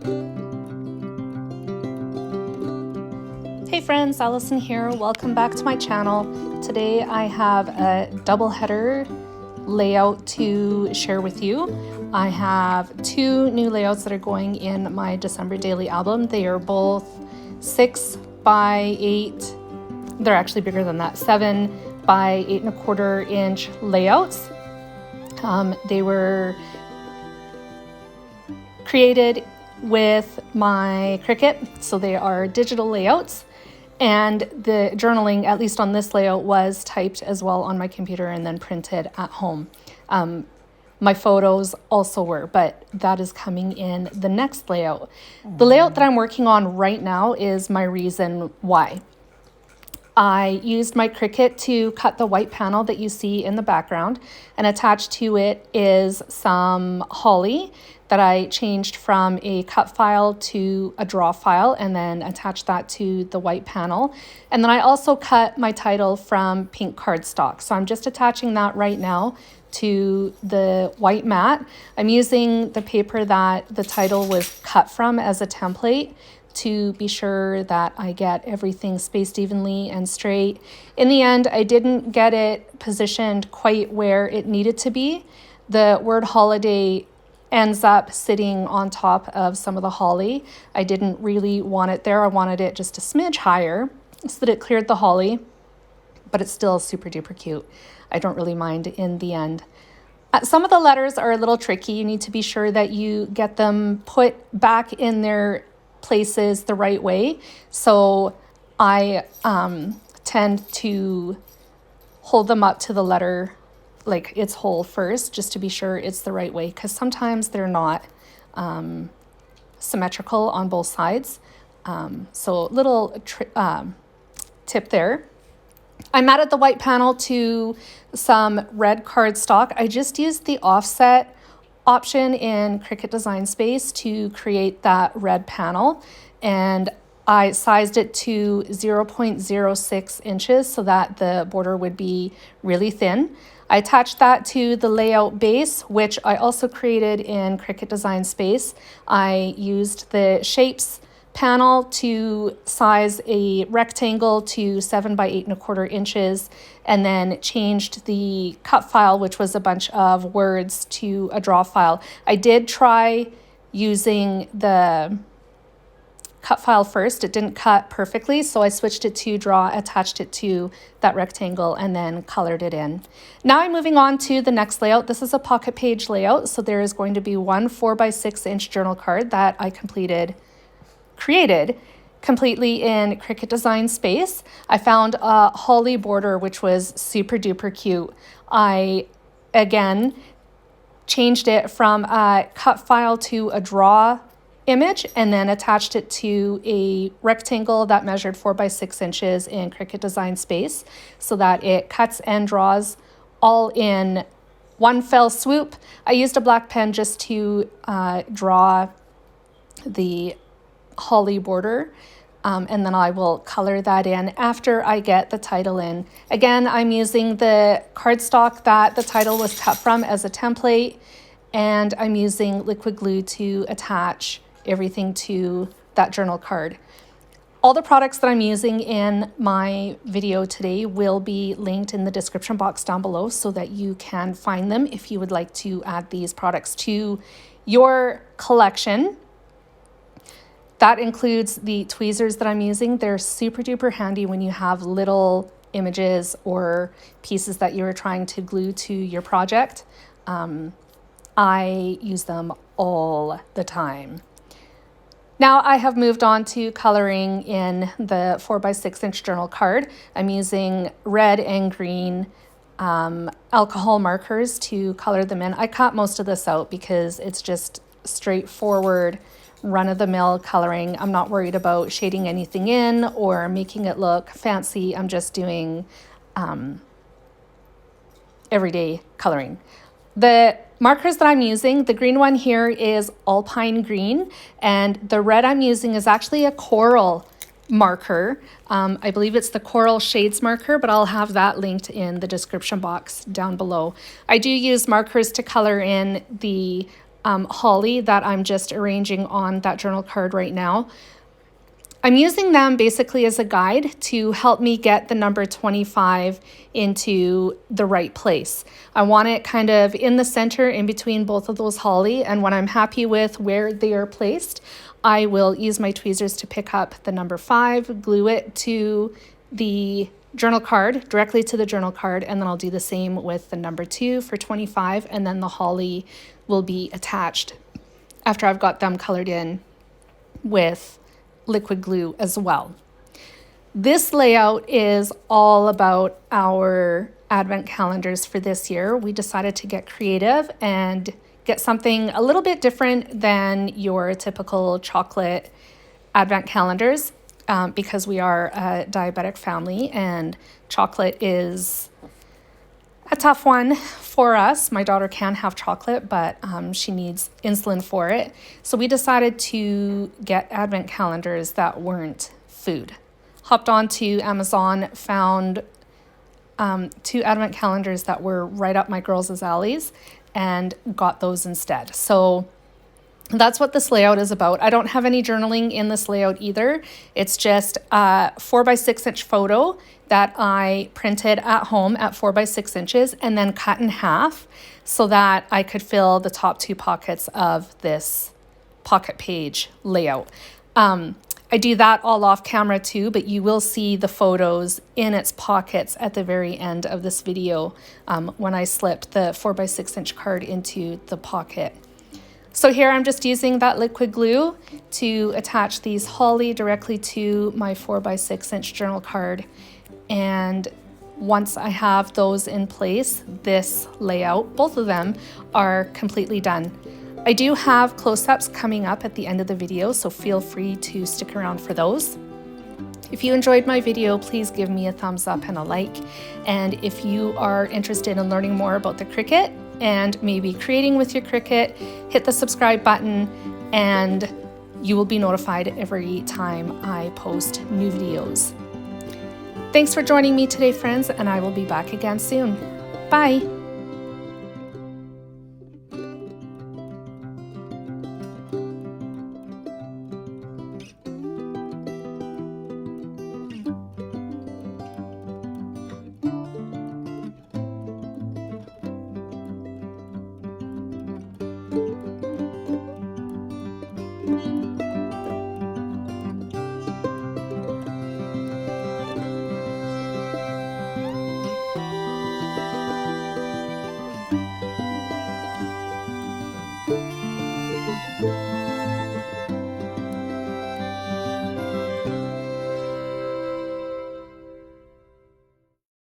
Hey friends, Allison here. Welcome back to my channel. Today I have a double header layout to share with you. I have two new layouts that are going in my December daily album. They are both 6 by 8. They're actually bigger than that, 7 by 8¼ inch layouts. They were created with my Cricut, so they are digital layouts. And the journaling, at least on this layout, was typed as well on my computer and then printed at home. My photos also were, but that is coming in the next layout. The layout that I'm working on right now is my reason why. I used my Cricut to cut the white panel that you see in the background, and attached to it is some holly that I changed from a cut file to a draw file and then attached that to the white panel. And then I also cut my title from pink cardstock. So I'm just attaching that right now to the white mat. I'm using the paper that the title was cut from as a template to be sure that I get everything spaced evenly and straight. In the end, I didn't get it positioned quite where it needed to be. The word holiday ends up sitting on top of some of the holly. I didn't really want it there. I wanted it just a smidge higher so that it cleared the holly, but it's still super duper cute. I don't really mind in the end. Some of the letters are a little tricky. You need to be sure that you get them put back in their places the right way. So I tend to hold them up to the letter like it's whole first, just to be sure it's the right way, because sometimes they're not symmetrical on both sides. So little tip there. I matted the white panel to some red cardstock. I just used the offset option in Cricut Design Space to create that red panel, and I sized it to 0.06 inches so that the border would be really thin. I attached that to the layout base, which I also created in Cricut Design Space. I used the shapes panel to size a rectangle to 7 by 8¼ inches, and then changed the cut file, which was a bunch of words, to a draw file. I did try using the cut file first. It didn't cut perfectly, so I switched it to draw, attached it to that rectangle, and then colored it in. Now I'm moving on to the next layout. This is a pocket page layout, so there is going to be one 4 by 6 inch journal card that I created completely in Cricut Design Space. I found a holly border, which was super duper cute. I, again, changed it from a cut file to a draw image and then attached it to a rectangle that measured 4 by 6 inches in Cricut Design Space so that it cuts and draws all in one fell swoop. I used a black pen just to draw the holly border, and then I will color that in after I get the title in. Again, I'm using the cardstock that the title was cut from as a template, and I'm using liquid glue to attach everything to that journal card. All the products that I'm using in my video today will be linked in the description box down below so that you can find them if you would like to add these products to your collection. That includes the tweezers that I'm using. They're super duper handy when you have little images or pieces that you're trying to glue to your project. I use them all the time. Now I have moved on to coloring in the 4 by 6 inch journal card. I'm using red and green alcohol markers to color them in. I cut most of this out because it's just straightforward run-of-the-mill coloring. I'm not worried about shading anything in or making it look fancy. I'm just doing everyday coloring. The markers that I'm using, the green one here is Alpine Green, and the red I'm using is actually a coral marker. I believe it's the Coral Shades marker, but I'll have that linked in the description box down below. I do use markers to color in the holly that I'm just arranging on that journal card right now. I'm using them basically as a guide to help me get the number 25 into the right place. I want it kind of in the center in between both of those holly, and when I'm happy with where they are placed, I will use my tweezers to pick up the number 5, glue it to the journal card, directly to the journal card, and then I'll do the same with the number 2 for 25, and then the holly will be attached after I've got them colored in with liquid glue as well. This layout is all about our advent calendars for this year. We decided to get creative and get something a little bit different than your typical chocolate advent calendars because we are a diabetic family and chocolate is a tough one for us. My daughter can have chocolate, but she needs insulin for it. So we decided to get advent calendars that weren't food. Hopped onto Amazon, found 2 advent calendars that were right up my girls' alleys and got those instead. So that's what this layout is about. I don't have any journaling in this layout either. It's just a 4x6 inch photo that I printed at home at 4x6 inches and then cut in half so that I could fill the top 2 pockets of this pocket page layout. I do that all off camera too, but you will see the photos in its pockets at the very end of this video when I slipped the 4x6 inch card into the pocket. So here I'm just using that liquid glue to attach these holly directly to my 4x6 inch journal card. And once I have those in place, this layout, both of them, are completely done. I do have close-ups coming up at the end of the video, so feel free to stick around for those. If you enjoyed my video, please give me a thumbs up and a like. And if you are interested in learning more about the Cricut and maybe creating with your Cricut, hit the subscribe button and you will be notified every time I post new videos. Thanks for joining me today, friends, and I will be back again soon. Bye. Thank you.